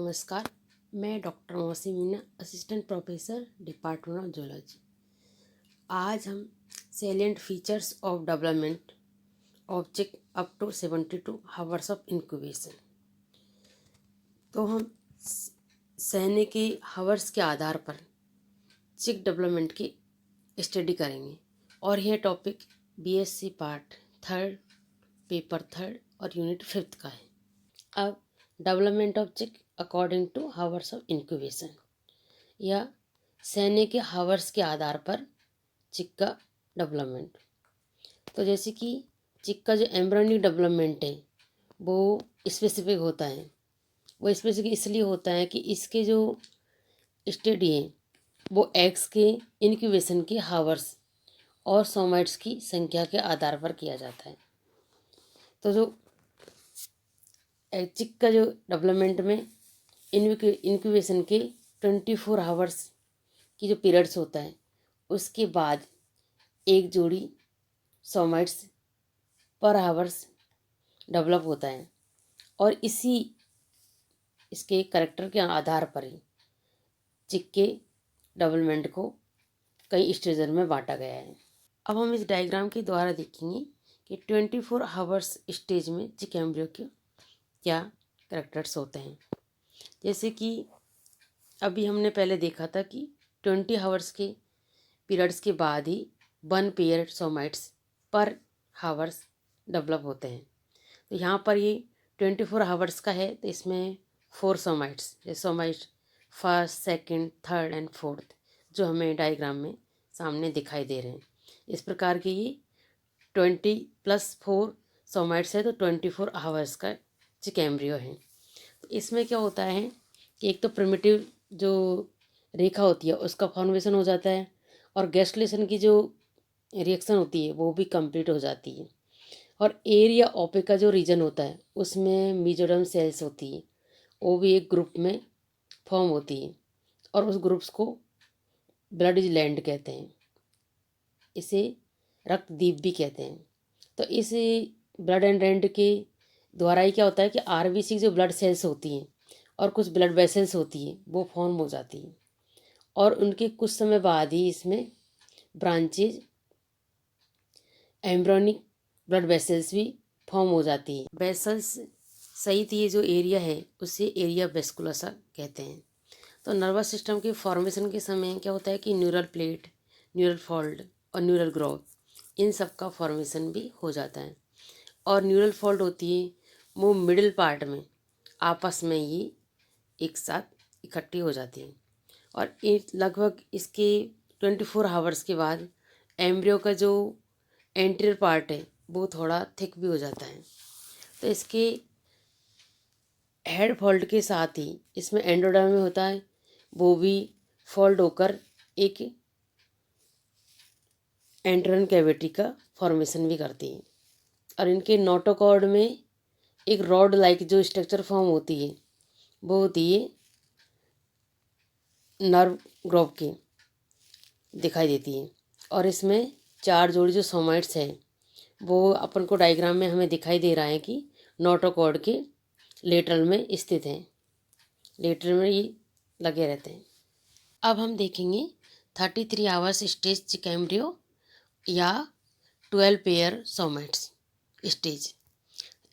नमस्कार। मैं doctor Mausi Meena, assistant professor, department of zoology. आज हम salient features of development of chick up to 72 hours of incubation. तो हम सहने के हावर्स के आधार पर चिक डेवलपमेंट की स्टडी करेंगे और यह टॉपिक बीएससी पार्ट 3 पेपर 3 और यूनिट 5 का है। अब डेवलपमेंट ऑफ चिक according to hours of incubation या सहने के हावर्स के आधार पर चिक का डेवलपमेंट। तो जैसे कि चिक का जो एम्ब्रियोनिक डेवलपमेंट है वो स्पेसिफिक होता है। वो स्पेसिफिक इसलिए होता है कि इसके जो स्टेडी हैं वो एग्स के इंक्यूबेशन के हावर्स और सोमाइट्स की संख्या के आधार पर किया जाता है। तो जो चिक का जो डेवलपमेंट में इंक्यूबेशन के 24 हावर्स की जो पीरियड्स होता है उसके बाद एक जोड़ी सोमाइट्स पर हावर्स डेवलप होता है और इसके करेक्टर के आधार पर ही चिक के डेवलपमेंट को कई स्टेजर में बांटा गया है। अब हम इस डायग्राम के द्वारा देखेंगे कि 24 हावर्स स्टेज में चिक एम्ब्रियो के क्या करेक्टर्स होते हैं। जैसे कि अभी हमने पहले देखा था कि 20 हावर्स के पीरियड्स के बाद ही 1 पेयर सोमाइट्स पर हावर्स डेवलप होते हैं। तो यहाँ पर ये 24 हावर्स का है तो इसमें 4 सोमाइट्स, जैसे somite first, second, third and fourth जो हमें डायग्राम में सामने दिखाई दे रहे हैं। इस प्रकार के ये 20 + 4 सोमाइट्स है तो 24 हावर्स का चिक एम्ब्रियो है। तो इसमें क्या होता है कि एक तो प्रिमिटिव जो रेखा होती है उसका फॉर्मेशन हो जाता है और गैस्ट्रुलेशन की जो रिएक्शन होती है वो भी कंप्लीट हो जाती है। और एरिया ओपेक का जो रीजन होता है उसमें मेसोडर्म सेल्स होती है, वो भी एक ग्रुप में फॉर्म होती है और उस ग्रुप्स को ब्लड लैंड कहते हैं, इसे रक्तदीप भी कहते हैं। तो इस ब्लड एंड लैंड के द्वारा ही क्या होता है कि आरबीसी जो ब्लड सेल्स होती हैं और कुछ ब्लड वेसल्स होती हैं वो फॉर्म हो जाती हैं और उनके कुछ समय बाद ही इसमें ब्रांचेज एम्ब्रियोनिक ब्लड वेसल्स भी फॉर्म हो जाती है। वेसल्स सहित ये जो एरिया है उसे एरिया वेस्कुलसा कहते हैं। तो नर्वस सिस्टम के फॉर्मेशन के समय क्या होता है कि न्यूरल प्लेट, न्यूरल फॉल्ट और न्यूरल ग्रोथ इन सब का फॉर्मेशन भी हो जाता है। और न्यूरल फॉल्ट होती है वो मिडिल पार्ट में आपस में ये एक साथ इकट्ठी हो जाती है और लगभग इसके 24 हावर्स के बाद एम्ब्रियो का जो एंटीरियर पार्ट है वो थोड़ा थिक भी हो जाता है। तो इसके हेड फॉल्ट के साथ ही इसमें एंडोडर्म होता है, वो भी फॉल्ट होकर एक एंट्रन कैविटी का फॉर्मेशन भी करती है। और इनके नोटोकॉर्ड में एक रॉड लाइक जो स्ट्रक्चर फॉर्म होती है वो होती है नर्व ग्रोव की दिखाई देती है। और इसमें 4 जोड़ी जो सोमाइट्स हैं वो अपन को डायग्राम में हमें दिखाई दे रहा है कि नोटोकॉर्ड के लेटरल में स्थित हैं, लेटरल में ये लगे रहते हैं। अब हम देखेंगे 33 आवर्स स्टेज चिक एम्ब्रियो या 12 पेयर सोमाइट्स स्टेज।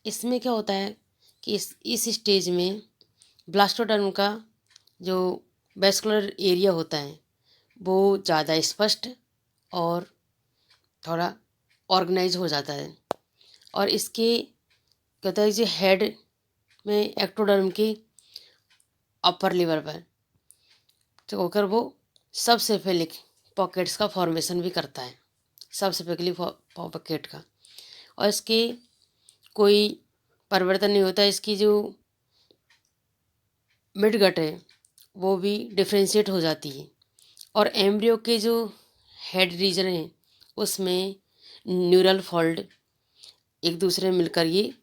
इसमें क्या होता है कि इस स्टेज में ब्लास्टोडर्म का जो वेस्कुलर एरिया होता है वो ज़्यादा स्पष्ट और थोड़ा ऑर्गेनाइज हो जाता है और इसके कहता है जो हेड में एक्टोडर्म के अपर लेवल पर तो होकर वो सबसेफेलिक पॉकेट्स का फॉर्मेशन भी करता है, सबसेफेलिक पॉकेट का। और इसके कोई परिवर्तन नहीं होता, इसकी जो मिडगट है वो भी डिफ्रेंशिएट हो जाती है और एम्ब्रियो के जो हेड रीजन है उसमें न्यूरल फॉल्ट एक दूसरे में मिलकर ये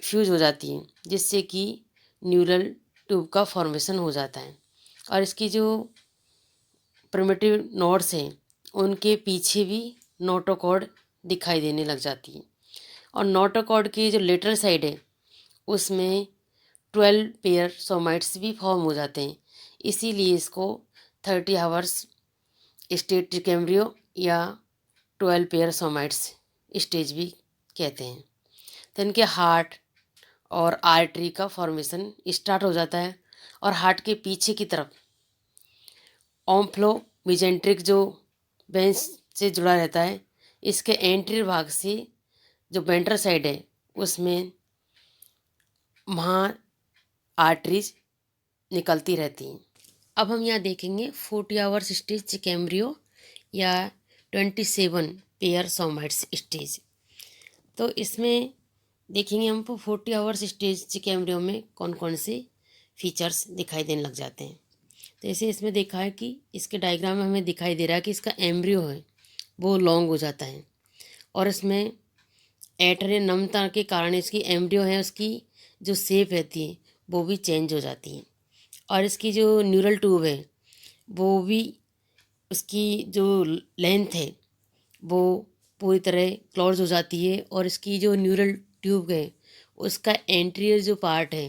फ्यूज हो जाती है जिससे कि न्यूरल ट्यूब का फॉर्मेशन हो जाता है। और इसकी जो प्रिमिटिव नोड्स हैं उनके पीछे भी नोटोकॉर्ड दिखाई देने लग जाती है और नोटोकॉर्ड की जो लेटरल साइड है उसमें 12 पेयर सोमाइट्स भी फॉर्म हो जाते हैं। इसीलिए इसको 30 आवर्स स्टेट ट्रिकेम्ब्रियो या 12 पेयर सोमाइट्स स्टेज भी कहते हैं। तो इनके हार्ट और आर्टरी का फॉर्मेशन स्टार्ट हो जाता है और हार्ट के पीछे की तरफ ओम्फ्लो मिजेंट्रिक जो बेंच से जुड़ा रहता है, इसके एंट्री भाग से जो वेंट्रल साइड है उसमें वहाँ आर्टरीज निकलती रहती हैं। अब हम यहाँ देखेंगे 40 आवर्स स्टेज चिकेम्ब्रियो या 27 पेयर सोमाइट्स स्टेज। तो इसमें देखेंगे हमको 40 आवर्स स्टेज चिकेम्ब्रियो में कौन कौन से फीचर्स दिखाई देने लग जाते हैं। तो ऐसे इसमें देखा है कि इसके डायग्राम में हमें दिखाई दे रहा है कि इसका एम्ब्रियो है वो लॉन्ग हो जाता है और इसमें एटरे नम्रता के कारण इसकी एम्ब्रियो है उसकी जो शेप रहती है वो भी चेंज हो जाती है और इसकी जो न्यूरल ट्यूब है वो भी उसकी जो लेंथ है वो पूरी तरह क्लोज हो जाती है और इसकी जो न्यूरल ट्यूब है उसका एंटीरियर जो पार्ट है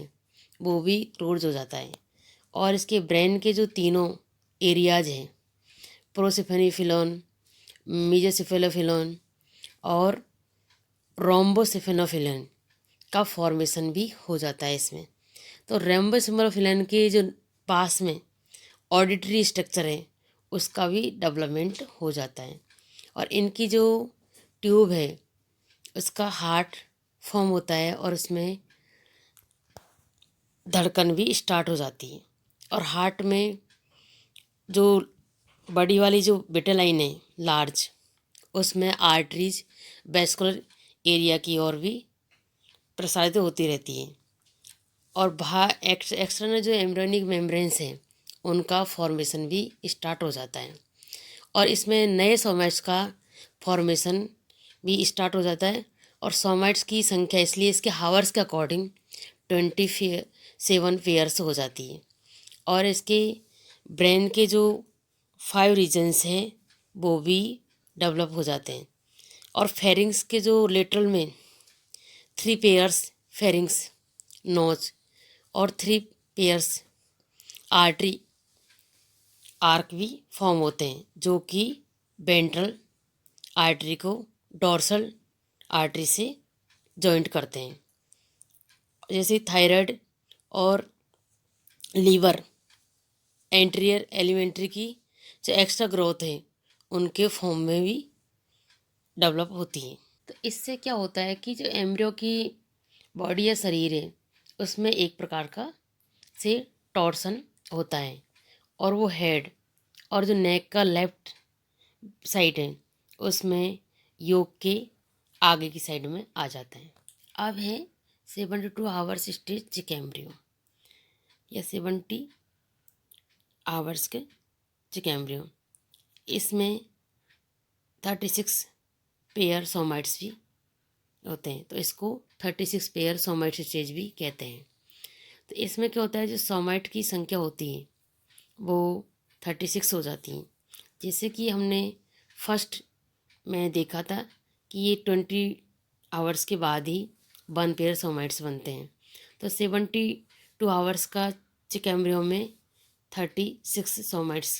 वो भी क्लोज हो जाता है और इसके ब्रेन के जो तीनों एरियाज हैं प्रोसिफेनीफिलोन, मीजोसेफेलोफिलोन और रोम्बोसेफेनोफिलन का फॉर्मेशन भी हो जाता है इसमें। तो रोम्बोसेफेनोफिलन के जो पास में ऑडिटरी स्ट्रक्चर है उसका भी डेवलपमेंट हो जाता है और इनकी जो ट्यूब है उसका हार्ट फॉर्म होता है और उसमें धड़कन भी स्टार्ट हो जाती है और हार्ट में जो बड़ी वाली जो बेटा लाइन है लार्ज उसमें आर्टरीज वैस्कुलर एरिया की ओर भी प्रसारित होती रहती है और बाहर एक्सटर्नल जो एम्ब्रियोनिक मेम्ब्रेन्स हैं उनका फॉर्मेशन भी स्टार्ट हो जाता है और इसमें नए सोमाइट्स का फॉर्मेशन भी स्टार्ट हो जाता है और सोमाइट्स की संख्या इसलिए इसके हावर्स के अकॉर्डिंग 27 पेयर्स हो जाती है और इसके ब्रेन के जो 5 रीजन्स हैं वो भी डेवलप हो जाते हैं और फेरिंग्स के जो लेटरल में 3 पेयर्स फेरिंग्स नोज और 3 पेयर्स आर्टरी आर्क भी फॉर्म होते हैं जो कि वेंट्रल आर्टरी को डोर्सल आर्टरी से जॉइंट करते हैं। जैसे थायराइड और लीवर एंटीरियर एलिमेंट्री की जो एक्स्ट्रा ग्रोथ है उनके फॉर्म में भी डेवलप होती है। तो इससे क्या होता है कि जो एम्ब्रियो की बॉडी या शरीर है उसमें एक प्रकार का से टॉर्सन होता है और वो हेड और जो नेक का लेफ्ट साइड है उसमें योक के आगे की साइड में आ जाता है। अब है 72 आवर्स स्टेज चिकेम्ब्रियो या 70 आवर्स के चिकेम्ब्रियो। इसमें 36 पेयर सोमाइट्स भी होते हैं तो इसको 36 पेयर सोमाइट स्टेज भी कहते हैं। तो इसमें क्या होता है जो सोमाइट की संख्या होती है वो 36 हो जाती है। जैसे कि हमने फर्स्ट में देखा था कि ये 20 आवर्स के बाद ही 1 पेयर सोमाइट्स बनते हैं। तो 72 आवर्स का चिकेम्ब्रियो में 36 सोमाइट्स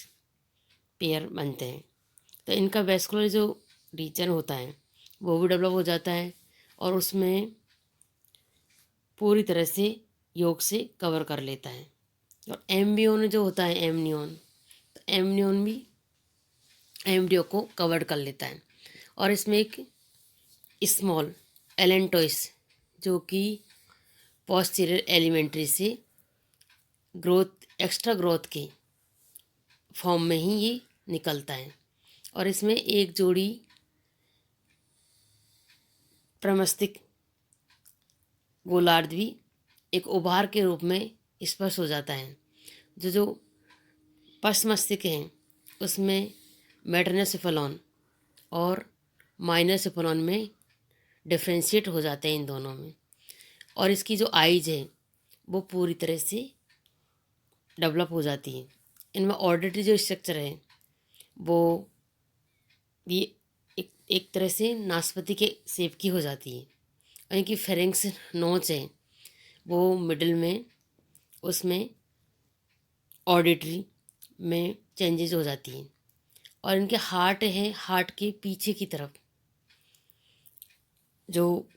पेयर बनते हैं। तो इनका वैस्कुलर जो रीजन होता है वो भी डेवलप हो जाता है और उसमें पूरी तरह से योग से कवर कर लेता है। और एम्ब्रियोन जो होता है एमनियोन, तो एमनियोन भी एम्ब्रियो को कवर कर लेता है और इसमें एक स्मॉल एलेंटोइस जो कि पोस्टीरियर एलिमेंट्री से ग्रोथ एक्स्ट्रा ग्रोथ के फॉर्म में ही ये निकलता है और इसमें एक जोड़ी प्रमस्तिक गोलार्ध भी एक उभार के रूप में स्पष्ट हो जाता है। जो पश्चमस्तिक हैं उसमें मेटरनोसेफेलॉन और माइनोसेफेलॉन में डिफ्रेंशिएट हो जाते हैं इन दोनों में और इसकी जो आइज है वो पूरी तरह से डेवलप हो जाती है। इनमें ऑडिटरी जो स्ट्रक्चर है वो भी एक तरह से नाशपाती के सेप की हो जाती है और इनकी फेरिंग्स नोच है वो मिडिल में उसमें ऑडिटरी में चेंजेस हो जाती हैं। और इनके हार्ट है, हार्ट के पीछे की तरफ जो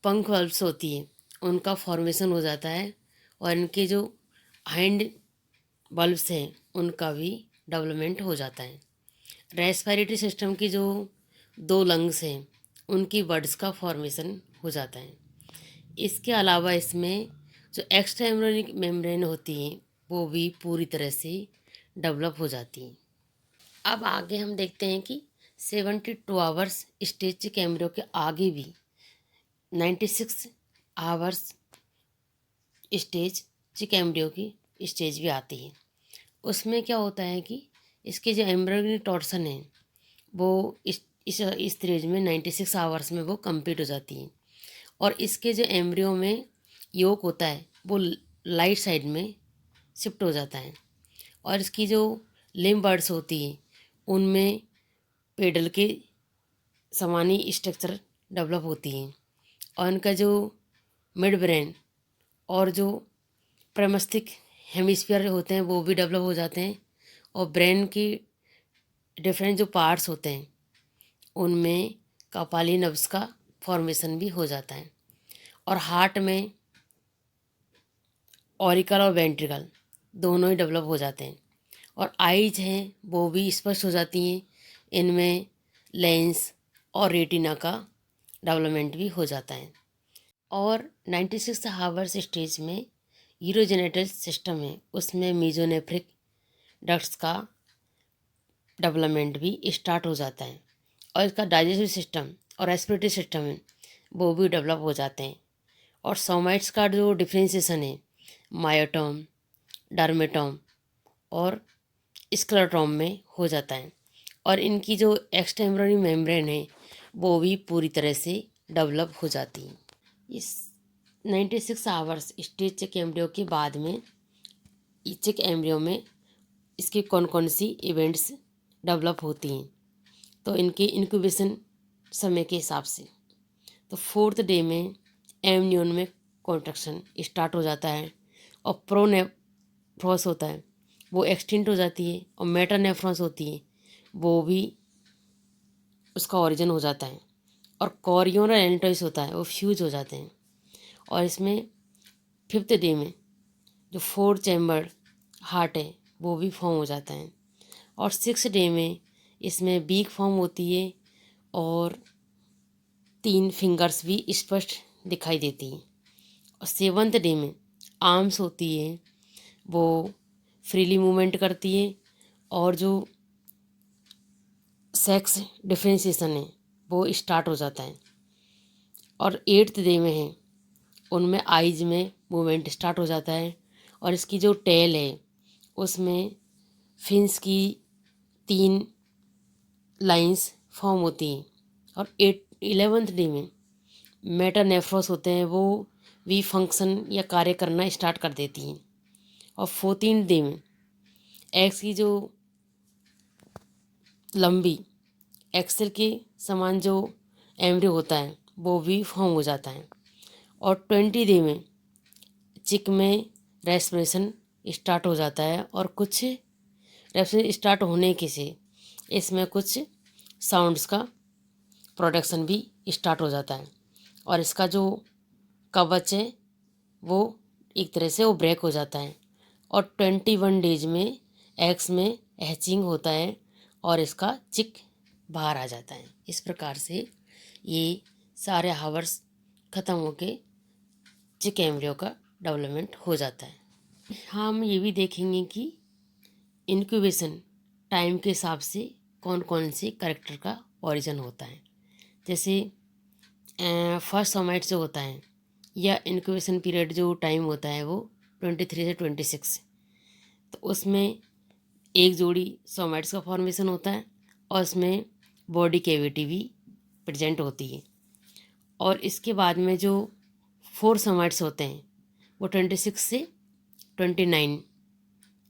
पंख बल्ब्स होती है उनका फॉर्मेशन हो जाता है, और इनके जो हैंड बल्ब्स हैं उनका भी डेवलपमेंट हो जाता है। रेस्पिरेटरी सिस्टम की जो 2 लंग्स हैं उनकी बड्स का फॉर्मेशन हो जाता है। इसके अलावा इसमें जो एक्स्ट्रा एम्ब्रियोनिक मेम्ब्रेन होती हैं वो भी पूरी तरह से डेवलप हो जाती हैं। अब आगे हम देखते हैं कि 72 आवर्स स्टेज कैमरे के आगे भी 96 आवर्स स्टेज चिक एम्ब्रियो की स्टेज भी आती है। उसमें क्या होता है कि इसके जो एम्ब्रियोनिक टॉर्सन है वो इस स्टेज में 96 आवर्स में वो कंप्लीट हो जाती है। और इसके जो एम्ब्रियो में योक होता है वो लाइट साइड में शिफ्ट हो जाता है। और इसकी जो लिम्ब बर्ड्स होती हैं उनमें पेडल के समान ही स्ट्रक्चर डेवलप होती हैं। और इनका जो मिड ब्रेन और जो प्रमस्तिक हेमिस्फीयर होते हैं वो भी डेवलप हो जाते हैं। और ब्रेन की डिफरेंट जो पार्ट्स होते हैं उनमें कपाली नर्व्स का फॉर्मेशन भी हो जाता है। और हार्ट में ऑरिकल और वेंट्रिकल दोनों ही डेवलप हो जाते हैं। और आईज हैं वो भी स्पष्ट हो जाती हैं, इनमें लेंस और रेटिना का डेवलपमेंट भी हो जाता है। और 96 हावर्स स्टेज में यूरोजेनेटल सिस्टम है उसमें मीजोनेफ्रिक डक्ट्स का डेवलपमेंट भी स्टार्ट हो जाता है। और इसका डाइजेस्टिव सिस्टम और रेस्पिरेटरी सिस्टम है वो भी डेवलप हो जाते हैं। और सोमाइट्स का जो डिफ्रेंसिएशन है मायोटोम, डर्मेटोम और स्क्लेरोटोम में हो जाता है। और इनकी जो एक्स्ट्रा एम्ब्रियोनिक मेम्ब्रेन है वो भी पूरी तरह से डेवलप हो जाती है। इस 96 आवर्स स्टेज चेक एम्ब्रियो के बाद में चेक एम्ब्रियो में इसके कौन कौन सी इवेंट्स डेवलप होती हैं, तो इनके इंक्यूबेशन समय के हिसाब से तो 4th डे में एमनियन में कॉन्ट्रैक्शन स्टार्ट हो जाता है। और प्रोनेफ्रॉस होता है वो एक्सटिंक्ट हो जाती है। और मेटानेफ्रॉस होती है वो भी उसका ओरिजिन हो जाता है। और कोरियन और एनाटोइस होता है वो फ्यूज हो जाते हैं। और इसमें 5th डे में जो 4 चैम्बर हार्ट है वो भी फॉर्म हो जाता है। और 6th डे में इसमें बीक फॉर्म होती है और 3 फिंगर्स भी स्पष्ट दिखाई देती हैं। और 7th डे में आर्म्स होती है वो फ्रीली मूवमेंट करती है। और जो सेक्स डिफ्रेंशिएशन है वो स्टार्ट हो जाता है। और 8th डे में है उनमें आइज में मूवमेंट स्टार्ट हो जाता है। और इसकी जो टेल है उसमें फिन्स की 3 लाइंस फॉर्म होती हैं। और 11th डे में मेटानेफ्रॉस होते हैं वो भी फंक्शन या कार्य करना स्टार्ट कर देती हैं। और 14th डे में एग्स की जो लंबी एक्सेल के समान जो एम्ब्रियो होता है वो भी फॉर्म हो जाता है। और 20 डे में चिक में रेस्पिरेशन स्टार्ट हो जाता है। और कुछ रेस्पिरेशन स्टार्ट होने के से इसमें कुछ साउंड्स का प्रोडक्शन भी स्टार्ट हो जाता है। और इसका जो कवच है वो एक तरह से वो ब्रेक हो जाता है। और 21 डेज में एग्स में हैचिंग होता है और इसका चिक बाहर आ जाता है। इस प्रकार से ये सारे हावर्स ख़त्म होके चिक एम्ब्रियो का डेवलपमेंट हो जाता है। हम ये भी देखेंगे कि इंक्यूबेशन टाइम के हिसाब से कौन कौन से कैरेक्टर का ओरिजिन होता है। जैसे फर्स्ट सोमाइट जो होता है या इंक्यूबेशन पीरियड जो टाइम होता है वो 23 से 26, तो उसमें एक जोड़ी सोमाइट्स का फॉर्मेशन होता है और उसमें बॉडी कैविटी भी प्रेजेंट होती है। और इसके बाद में जो 4 सोमाइट्स होते हैं वो 26 से 29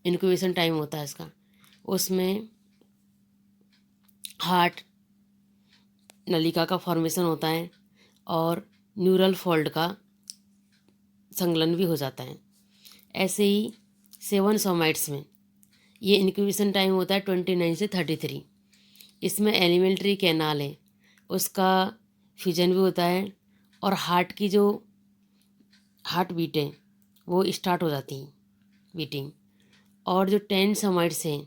इंक्यूबेशन टाइम होता है इसका। उसमें हार्ट नलिका का फॉर्मेशन होता है और न्यूरल फोल्ड का संकलन भी हो जाता है। ऐसे ही 7 सोमाइट्स में ये इंक्यूबेशन टाइम होता है 29 से 33। इसमें एलिमेंट्री कैनाल है उसका फ्यूजन भी होता है और हार्ट की जो हार्ट बीट है वो स्टार्ट हो जाती है बीटिंग। और जो 10 सोमाइट्स हैं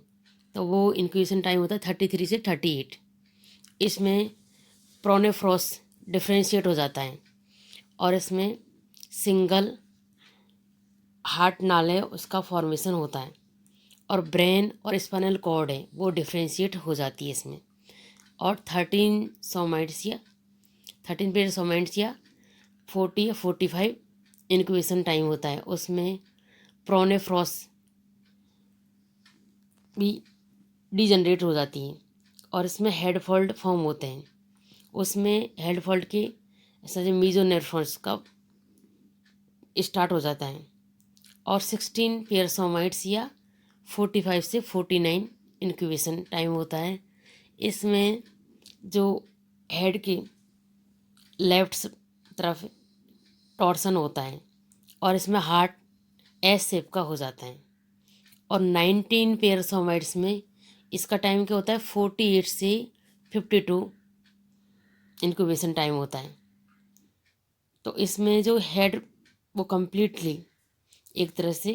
तो वो इंक्यूबेशन टाइम होता है 33 से 38। इसमें प्रोनेफ्रॉस डिफ्रेंशिएट हो जाता है और इसमें सिंगल हार्ट नाले उसका फॉर्मेशन होता है और ब्रेन और स्पाइनल कॉर्ड है वो डिफ्रेंशिएट हो जाती है इसमें। और 13 सोमाइट्स या 13 पेयर सोमाइट्स या 40 या 45 इंक्यूबेशन टाइम होता है। उसमें प्रोनेफ्रॉस भी डिजनरेट हो जाती है और इसमें हेड फोल्ड फॉर्म होते हैं। उसमें हेड फोल्ड के ऐसा जो मीजोनेफ्रॉन्स का स्टार्ट हो जाता है। और 16 पेयर सोमाइट्स या 45 से 49 इंक्यूबेशन टाइम होता है। इसमें जो हेड की लेफ्ट तरफ टॉर्सन होता है और इसमें हार्ट एस शेप का हो जाता है। और 19 पेयर सोमाइट्स में इसका टाइम क्या होता है 48 से 52 इंक्यूबेशन टाइम होता है। तो इसमें जो हेड वो कम्प्लीटली एक तरह से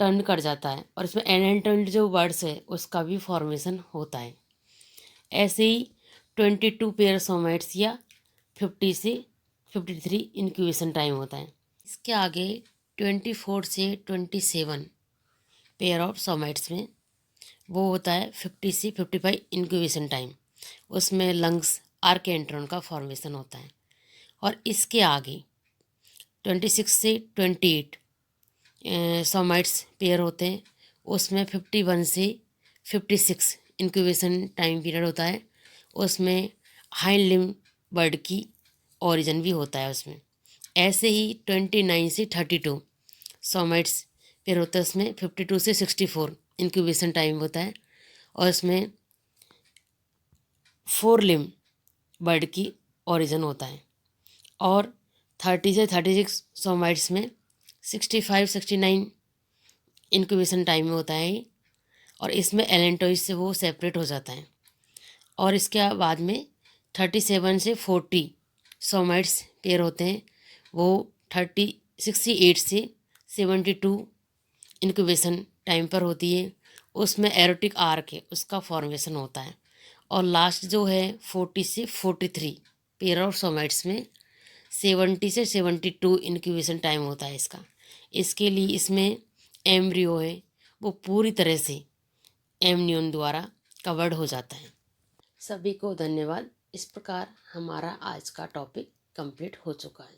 टर्न कर जाता है और इसमें एनेंटल्ड जो वर्ड्स है उसका भी फॉर्मेशन होता है। ऐसे ही 22 पेयर सोमाइट्स या 50 से 53 इंक्यूबेशन टाइम होता है। इसके आगे 24 से 27 पेयर ऑफ सोमाइट्स में वो होता है 50 से 55 इंक्यूबेशन टाइम। उसमें लंग्स आर्केंट्रॉन का फॉर्मेशन होता है। और इसके आगे 26 से 28 सोमाइट्स पेयर होते हैं। उसमें 51 से 56 इंक्यूबेशन टाइम पीरियड होता है। उसमें हाइंड लिम्ब बर्ड की ओरिजिन भी होता है उसमें। ऐसे ही 29 से 32 सोमाइट्स पेयर होता है। उसमें 52 से 64 इंक्यूबेशन टाइम होता है और उसमें 4 लिम्ब बर्ड की ओरिजिन होता है। और 30 से 36 सोमाइट्स में 65-69 इंक्यूबेशन टाइम होता है और इसमें एलेंटोइड से वो सेपरेट हो जाता है। और इसके बाद में 37 से 40 सोमाइट्स पेयर होते हैं। वो 68 से 72 इंक्यूबेशन टाइम पर होती है। उसमें एरोटिक आर्क है उसका फॉर्मेशन होता है। और लास्ट जो है 40 से 43 पेयर ऑफ सोमाइट्स में 70 से 72 इंक्यूबेशन टाइम होता है इसका। इसके लिए इसमें एम्ब्रियो है वो पूरी तरह से एमनियन द्वारा कवर्ड हो जाता है। सभी को धन्यवाद। इस प्रकार हमारा आज का टॉपिक कंप्लीट हो चुका है।